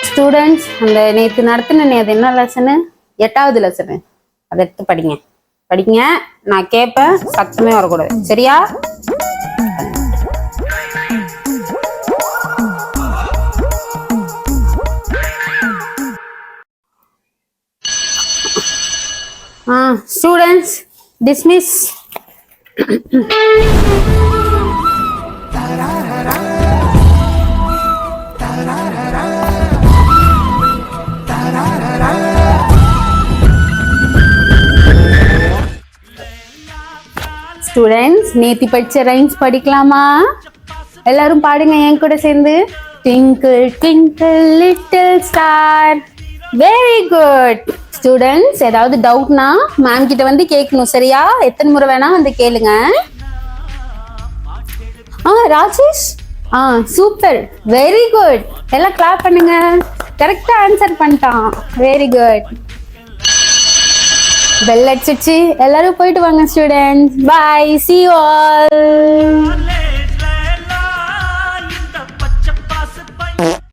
Students, அந்த நேற்று நடத்தின அது என்ன லெசனு? 8வது லெசனு. அதை எடுத்து படிங்க. படிங்க, நான் கேட்பேன், சத்தமே வரக்கூடாது, சரியா? Students dismiss. ஸ்டூடெண்ட்ஸ், நேத்தி படிச்ச ரைம்ஸ் படிக்கலாமா? எல்லாரும் பாடுங்க என் கூட சேர்ந்து. Twinkle twinkle little star. Very good. Students, ஏதாவது டவுட்னா மேம் கிட்ட வந்து கேட்கணும், சரியா? எத்தனை முறை வேணா வந்து கேளுங்க. Rajesh, super, very good. எல்லாம் கிளாப் பண்ணுங்க. கரெக்டா ஆன்சர் பண்ணிட்டான். Very good. பெல் அடிச்சிச்சு, எல்லாரும் போயிட்டு வாங்க students. Bye, see you all.